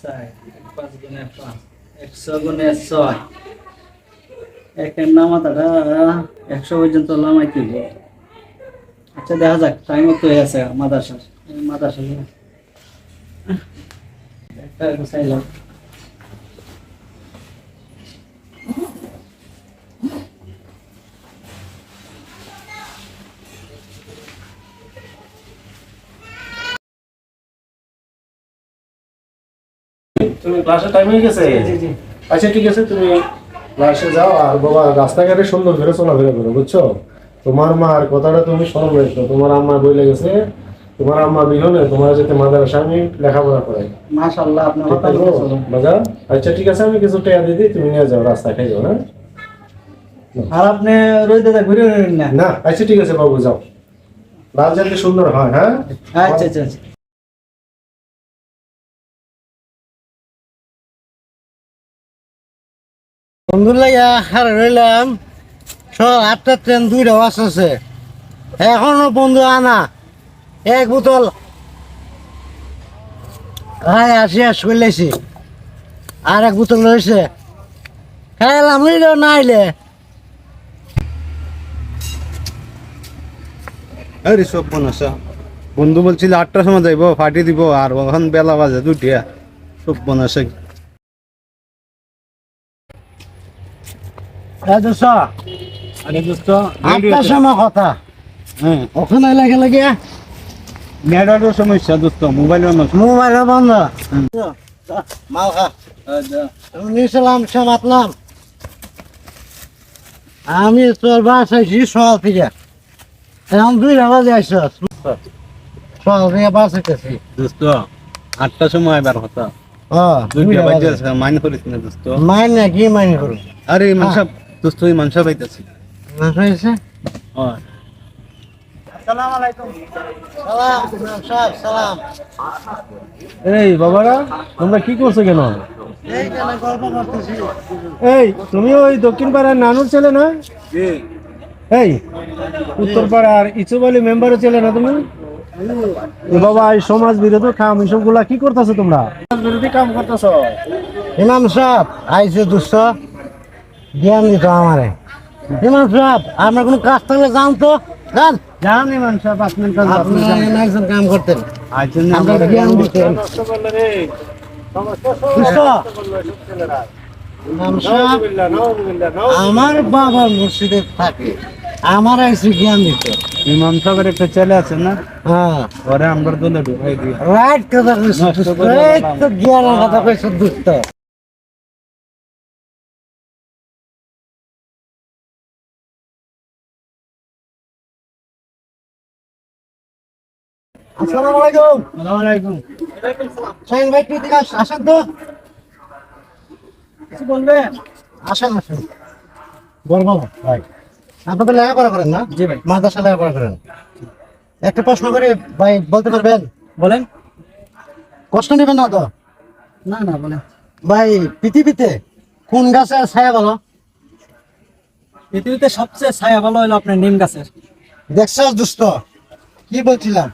চার, 5 গুণে 5, 100 গুণে 6, একের নামাতাটা 100 পর্যন্ত লামাইতে হবে। আচ্ছা দেখা যাক, টাইম তো হয়ে আছে মাদ্রাসার। মাদ্রাসা একটা গুছাইলাম। তুমি ক্লাসে টাইম হয়ে গেছে? জি জি। আচ্ছা ঠিক আছে, তুমি ক্লাসে যাও। আর বাবা রাস্তাঘাটে সুন্দর করে চলাফেরা করো, বুঝছো? তোমার মার কথাটা তুমি স্মরণ রেখো। তোমার আম্মা বলে গেছে, তোমার আম্মা বিহনে তোমার যাতে মাদ্রাসা আমি লেখাপড়া করাই। মাশাআল্লাহ, আপনার ঠিক কথা আছে বলছেন। বাজার? আচ্ছা ঠিক আছে, আমি কিছু টাকা দিয়ে দিই, তুমি নিয়ে যাও, রাস্তায় খাই যাও। হ্যাঁ আর আপনি রোদে ঘুরে রইলেন না? না, আচ্ছা ঠিক আছে বাবু, যাও। রাত যাতে সুন্দর হয়। হ্যাঁ আচ্ছা আচ্ছা আচ্ছা। বন্ধুরা আর রইলাম, সব 8টা ট্রেন 2টা বাস আছে, এখনো বন্ধু আনা এক বোতল খাই আসি করলেছি, আর এক বোতল রয়েছে খাইলাম না আইলে। আরে সব বনাসা বন্ধু বলছিল 8টার সময় যাইব, ফাটি দিব, আর এখন বেলা বাজে 2টা। সব বনাসা আরে দোস্ত 8টার সময় কথা, হ্যাঁ, ওখানে লাগে লাগে নেটওয়ার্কের সমস্যা দোস্ত, মোবাইলের নষ্ট। মোবাইল বন্ধ। মাল খা, নিয়েছিলাম সে মাতলাম, আমি তোর বাসাইছি সকাল থেকে, এখন 2টা বাজে আসছ, সকাল থেকে বাসাইতেছি। দোস্ত 8টার সময় আইবার কথা, ও 2টা বাজে আছে, মাইন করিস না দোস্ত। মাইনে কি মাইনে করুন? আরে মানসা দোস্ত, এই মানসা পাইতাছি। না হয়েছে? হ্যাঁ সালাম আলাইকুম। সালাম সাহেব, সালাম। এই বাবারা, তোমরা কি করছো কেন? এইখানে গল্প করতেছি। এই তুমি ওই দক্ষিণ পাড়ার নানুর ছেলে না? এই উত্তর পাড়ার ইসুফ আলী মেম্বারের ছেলে না তুমি? এ বাবা, এই সমাজ বিরোধী কাম এসব গুলা কি করতেছো তোমরা? সমাজ বিরোধী কাম করতেছো। ইমাম সাহেব আইসে দুস্থ, জ্ঞান দিত আমারে। ইমাম সাহেব আপনার কোনো কাজ থাকলে যান তো, যান। জান ইমাম সাহেব, আপনার কাছে আপনি একজন কাম করতেন, আজ জন্য আমরা আমরা জ্ঞান দিতেন। দুস্থ, ইমাম সাহেব আমার বাবার মসজিদে থাকে, আমার আইসে জ্ঞান দিত। ইমাম সাহেবের একটা ছেলে আছে না, হ্যাঁ ওরে আমরা দলে ঢুকাই দিই। রাইট কথা কইছ, নষ্ট করে এই বললাম। তো জ্ঞানের কথা কইছ দুস্থ। আসসালামু আলাইকুম। আসসালামু আলাইকুম। শাহিন ভাই তুই দিকে আসেন তো, কিছু বলবেন? আসেন আসেন। বলবো ভাই, আপনি তো লেখাপড়া করেন না? জি ভাই। মাদ্রাসা লেখাপড়া করেন। একটা প্রশ্ন করে ভাই বলতে পারবেন? বলেন। কষ্ট নেবেন না তো? না না, বলেন। ভাই পৃথিবীতে কোন গাছের ছায়া ভালো? পৃথিবীতে সবচেয়ে ছায়া ভালো হলো আপনার নিম গাছের। দেখছ দুস্থ, কি বলছিলাম?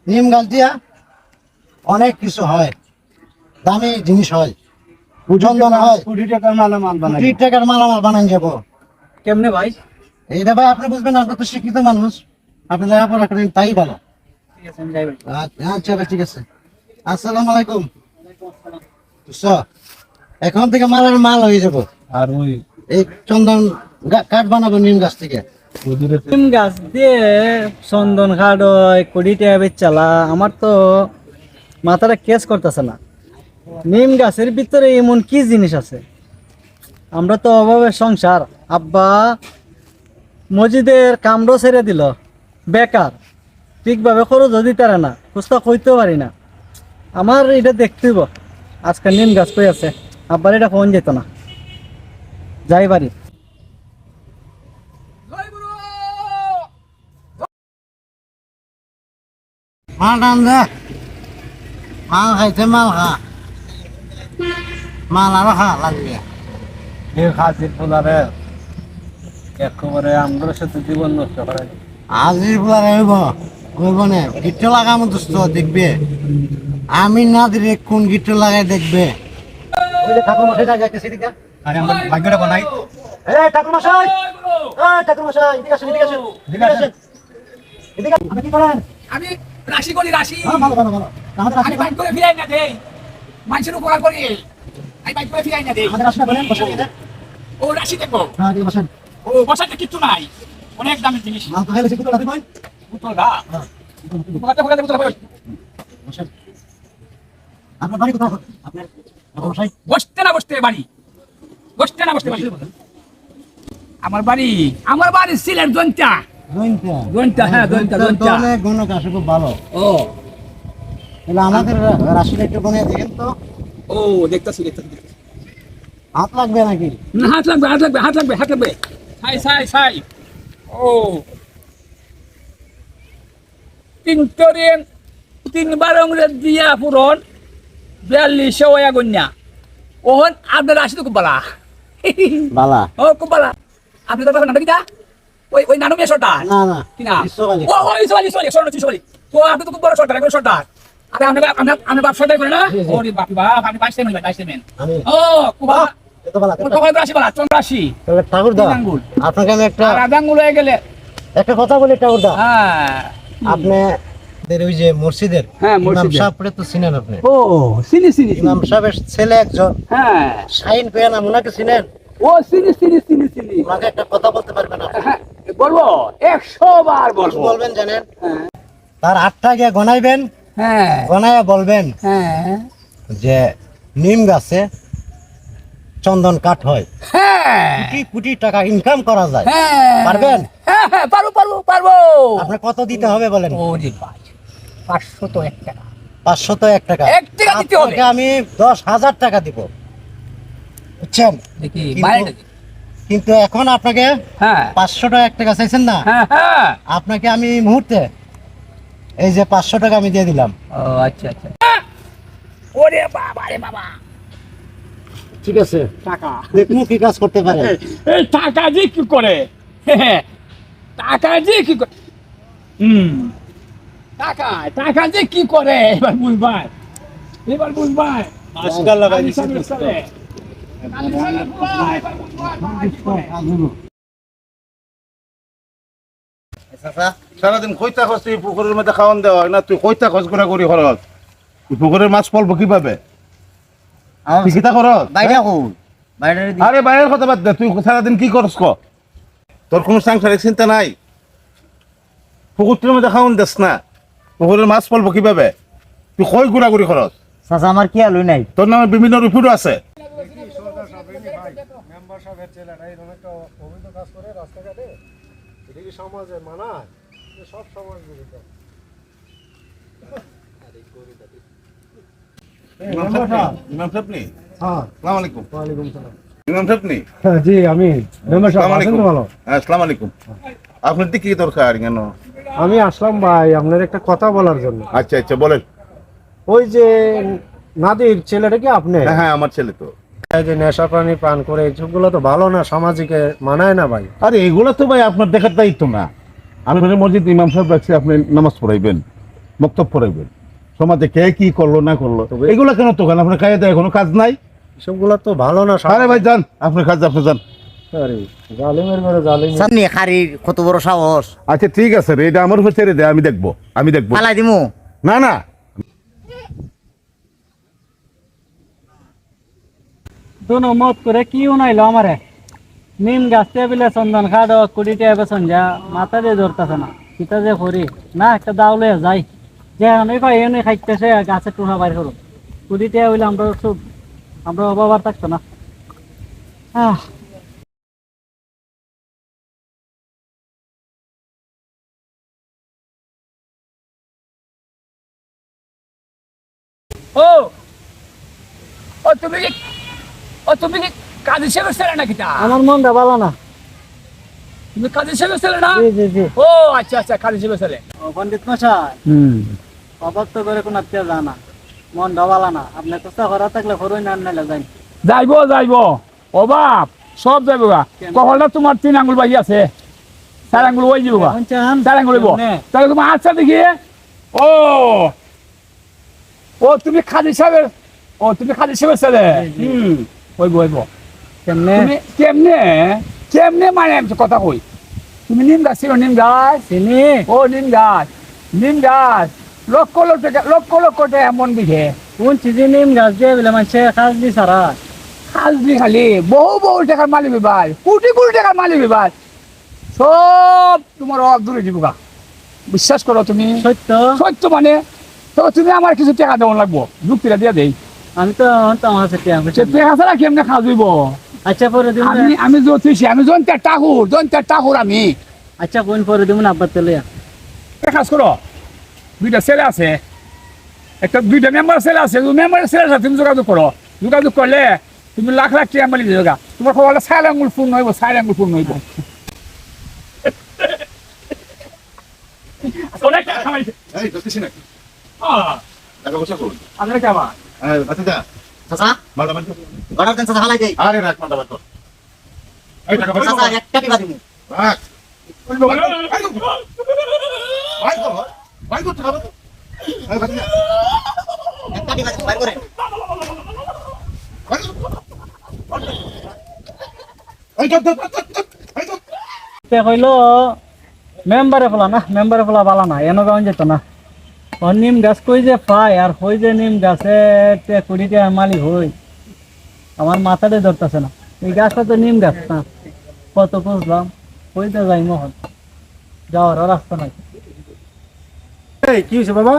নিম গাছ দিয়া অনেক কিছু হয়, দামি জিনিস হয়, চন্দন হয়, কোটি টাকার মালামাল বানাই। 3 টাকার মালামাল বানান যাব। কেমনে ভাই? এইটা ভাই আপনি বুঝবেন, আপনি তো শিক্ষিত মানুষ, আপনি লেখাপড়া করেন, তাই ভালো। ঠিক আছে, আমি যাই ভাই। আচ্ছা ভাই, ঠিক আছে। আসসালামু আলাইকুম। বুঝছো? এখন থেকে মালের মাল হয়ে যাব। আর ওই এই চন্দন কাঠ বানাবো নিম গাছ থেকে। ওদিকে নিম গাছ দিয়ে চন্দন কাঠ হয়, কোটি টাকা বেচালা। আমার তো মাথাটা কেস করতেছে না। নিম গাছের ভিতরে এমন কি জিনিস আছে? আমরা তো অভাবের সংসার। আব্বা মসজিদের কামড়ো ছেড়ে দিল, বেকার, ঠিকভাবে খরচ দিতে পারে না, খুঁজতে কইতেও পারি না। আমার এটা দেখতে হইব। আজকে নিম গাছ কই আছে? আব্বার এটা ফোন যেত না, যাই বাড়ি। মাল টান দে, মাল খাইতে মাল খা, মাল আরো খা লাগবে। এই খাসির পোলারে একেবারে আমগুলোর সাথে জীবন নষ্ট করে। আজির পর হইব বলবো না গিট্টো লাগামো দোস্ত দেখবে আমি না দিলে কোন গিট্টো লাগাই দেখবে ওই যে ঠাকুর মশাই যাইতেছে এদিকে আরে আমরা ভাগ্যটা বানাই এই ঠাকুর মশাই এদিকে আসেন এদিকে আসেন এদিকে আপনি কি করেন আমি রাশি করি রাশি ভালো আমাদের আমি বাইক করে ফিরাই না দেই মানুষের উপকার করি আমি বাইক করে ফিরাই না দেই রাস্তা বলেন বসে এখানে ও রাশি দেখো হ্যাঁ এদিকে বসেন ও বসাতে কিচ্ছু নাই অনেক দামের জিনিস মাল তো খাইলে শিখতে রাতে কই পুতলা বসেন আপনার বাড়ি কোথায় আপনার ঠাকুর মশাই বসতে না বসতে বাড়ি বাড়ি আমার বাড়ি সিলেট জয়ন্তা জয়ন্তা হ্যাঁ জয়ন্তা অনেক গণক আসে খুব ভালো ও তাহলে আমাদের রাশিটা একটু গনে দেখেন তো ও দেখতাছি হাত লাগবে নাকি না, হাত লাগবে সাই ও তিনবার অংরেজ দিয়া পুরন 4200 গন্যা ওহন আপনার রাশি তো খুব বালা বালা ও খুব বালা আপনি তো নাম কিটা ওই নানু মেয়ে সর্দার না কিনা বিশ্বকালী। ও ইসওয়ালি স্বর্ণচুরি তো আপনি তো খুব বড় সর্দার একজন সর্দার আরে আপনি বাপ সর্দার করে না জি। ওরে বাপ আপনি 22 টাইম আমি ও খুব বালা এত বালা কখন রাশি বালা চন্দ্র রাশি তাহলে ঠাকুর দা তিন আঙ্গুল। আপনাকে আমি একটা আর আদাঙ্গুল হয়ে গেলে একটা কথা বলি ঠাকুর দা হ্যাঁ আপনি ওই যে মসজিদের হ্যাঁ, ইমাম মসজিদের। সাহেবরে তো চিনেন আপনি ও চিনি ইমাম সাহেবের ছেলে একজন হ্যাঁ শাহিন পেয়া নাম ওনাকে চিনেন ও চিনি ওনাকে একটা কথা বলতে পারবেন আপনি হ্যাঁ বলবো 100 বার কি বলবো বলবেন জানেন হ্যাঁ তার 8টা গিয়ে গনাইবেন হ্যাঁ গনাইয়া বলবেন হ্যাঁ যে নিম গাছে চন্দন কাঠ হয় হ্যাঁ কোটি কোটি টাকা ইনকাম করা যায় হ্যাঁ পারবেন? হ্যাঁ পারবো আপনি কত দিতে হবে বলেন ওরে ভাই 500 তো 1 টাকা 500 তো 1 টাকা 1 টাকা দিতে হবে। আপনাকে আমি 10,000 টাকা দিব বুঝছেন দেখি কিন্তু- বাইরে দেখি। কিন্তু এখন আপনাকে হ্যাঁ 500 টাকা 1 টাকা চাইছেন না হ্যাঁ আপনাকে আমি এই মুহূর্তে এই যে 500 টাকা আমি দিয়ে দিলাম ও আচ্ছা ওরে বাবা রে বাবা ঠিক আছে টাকা দেখুন কি কাজ করতে পারে এই টাকা যে কি করে টাকা যে কি করে এবার বুঝবাই আজকাল লাগাই দিছি সারাদিন কইতা খরচ তুই পুকুরের মধ্যে খাওয়ান দেওয়া হয় না তুই কইতা খরচ করে করি খরচ তুই পুকুরের মাছ পলবো কিভাবে তুই কিতা খরচ আরে বাইরের কথা বাদ দে তুই সারাদিন কি করস ক তোর কোনো সাংসারিক চিন্তা নাই পুকুরটির মধ্যে খাওয়ান দেস না পুকুরের মাছ পলবো কিভাবে তুই কই ঘুরাঘুরি খরচ চাচা আমার কি আলুই নাই তোর নামে বিভিন্ন রিপোর্টও আছে মেম্বার সাহেবের ছেলেটা এরকম একটা অবৈধ কাজ করে রাস্তাঘাটে এটা কি সমাজে মানায় সব সমাজ বিরোধী ইমাম সাহেব নি হ্যাঁ আসসালামু আলাইকুম ওয়ালাইকুম সালাম ইমাম সাহেব নি জি আমি মেম্বার সাহেব আসসালামু আছেন আলাইকুম তো ভালো হ্যাঁ আসসালামু আলাইকুম আপনার কি দরকার কেন আমি আসলাম ভাই আপনার একটা কথা বলার জন্য আচ্ছা আচ্ছা বলেন ওই যে নাদির ছেলেটা কি আপনি হ্যাঁ হ্যাঁ আমার ছেলে তো এই যে নেশা পানি পান করে এইসবগুলো তো ভালো না সামাজিকে মানায় না ভাই আরে এগুলো তো ভাই আপনার দেখার দায়িত্ব না আমি মানে মসজিদ ইমাম সাহেব রাখছি আপনি নামাজ পড়াইবেন বক্তব্য পড়াইবেন সমাজে কে কি করলো না করলো এগুলো কেন তো কেন আপনার কাজে দেয় কোনো কাজ নাই এসবগুলো তো ভালো না আরে ভাই যান আপনার কাজ আপনি যান আরে জালিমের ঘরে জালিম সামনে খারির কত বড় সাহস আচ্ছা ঠিক আছে রে এটা আমার উপর ছেড়ে দে আমি দেখবো পালাই দিমু না না दोनों मत करे की उनाइलो हमारे নিম গাছতে বিলে চন্দন খাড়ো কুড়িটা এবে সঞ্জা মাথা দিয়ে ধরতেছে না কিতা যে করি না একটা দাও লইয়া যাই যে আমি কই এনে খাইতেছে গাছে টুহা বাইর করো কুড়িটা হইলে আমরা সব আমরা অভাব থাকতো না আহ ও তুমি কি কাজী সাহেবের ছেলে নাকি তা আমার মনটা ভালো না তুমি কাজী সাহেবের ছেলে না জি ও আচ্ছা কাজী সাহেবের ছেলে ও পণ্ডিত মশাই অভাব তো করে কোন আত্মীয় জানা মন ভালো না আপনি তো করা থাকলে করুন না নাইলে যাই যাইবো অভাব সব যাইবো কখনটা তোমার 3 আঙ্গুল বাকি আছে চার আঙ্গুল ওই যাবো এখন চান চার আঙ্গুল হইব নে। তাহলে তোমার আচ্ছা দেখি ও ও তুমি খাদি সাহেবের ছেলে হইব হইব কেমনে তুমি কেমনে কেমনে মানে আমি তো কথা কই তুমি নিম গাছ ছিল নিম গাছ চিনি ও নিম গাছ লক্ষ লক্ষ টাকা এমন বিঘে কোন চিজি নিম গাছ দিয়ে বলে মানুষে কাজ দি সারা খালি খালি বহু টাকার মালিক বিবাদ কোটি টাকার মালিক বিবাদ সব তোমার দূরে জীবিকা বিশ্বাস করো তুমি সত্য সত্য মানে তো তুমি আমার কিছু টাকা দেওয়া লাগবো যুক্তিটা দিয়ে দেই আমি তো আমার কাছে টিয়া পয়সা সে নেই। টাকা ছাড়া কেমনে খাওয়া দিব আচ্ছা পরে দিব আমি জ্যোতিষী আমি জয়ন্তের ঠাকুর আমি আচ্ছা কোন পরে দিব না আব্বার তেলে একটা কাজ করো দুইটা ছেলে আছে দুইটা মেম্বার ছেলে আছে মেম্বারের ছেলের সাথে তুমি যোগাযোগ করো যোগাযোগ করলে তুমি লাখ টাকা মালিক যোগা তোমার খবর সাইড আঙ্গুল পূর্ণ হইব অনেক টাকা কামাইছে এই জ্যোতিষী নাকি টাকা পয়সা করুন আপনার কেমন বাতিদা চাচা মালটা বাদ কর। গড়ার দেন চাচা হালাই দেই আরে রাখ মালটা বাদ কর। এই টাকা পয়সা চাচা একটা টিপা দিমু রাখ ভাই কর টাকা বাদ কর। এই বাতিদা একটা টিপা দিমু বাইর করে এই ধর এই ধর তে কইলো মেম্বারে ফলা বালা না এনো গাউন যেত না ও নিম গাছ কই যে পায় আর হই যে নিম গাছে তে কুড়িতে মালিক হই আমার মাথাতে ধরতেছে না এই গাছটা তো নিম গাছ না কত বুঝলাম কইতে যাই মহল যাওয়ার রাস্তা নাই এই কি হয়েছে বাবা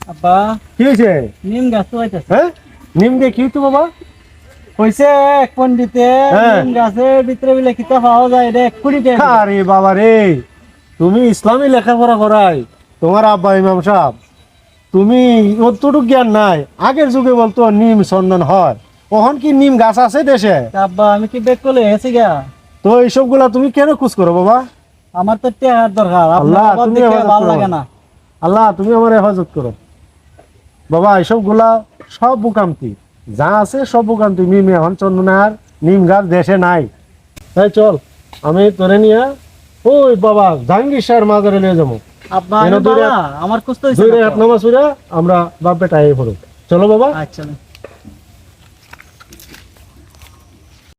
আব্বা কি হয়েছে নিম গাছ তো হইতেছে হ্যাঁ নিম দিয়ে কি হতো বাবা কইছে এক পন্ডিতে হ্যাঁ। নিম গাছের ভিতরে বিলে কিতা পাওয়া যায় রে কুড়িতে আরে বাবা রে তুমি ইসলামী লেখাপড়া করাই তোমার আব্বা ইমাম সাহেব তুমি অতটুকু জ্ঞান নাই আগের যুগে বলতো নিম চন্দন হয় কখন কি নিম গাছ আছে দেশে আব্বা আমি কি বেক করলে এসে গা তো এইসব গুলা তুমি কেন খুঁজ করো বাবা আমার তো টেহার দরকার আল্লাহ, আপনার তুমি দেখে আমাদের ভালো করো। লাগে না আল্লাহ তুমি আমার হেফাজত করো বাবা এইসব গুলা সব বুকামতি যা আছে সব বুকামতি নিম এখন চন্দন আর নিম গাছ দেশে নাই তাই চল আমি তোরে নিয়ে ওই বাবা জাহাঙ্গীর শাহের মাজারে নিয়ে যাবো আব্বা এনো আমি দূরে- বাবা আমার কষ্ট হইছে দুই না হাত তো। নামাজ পড়ে আমরা বাপ বেটা এই পড়ো চলো বাবা আচ্ছা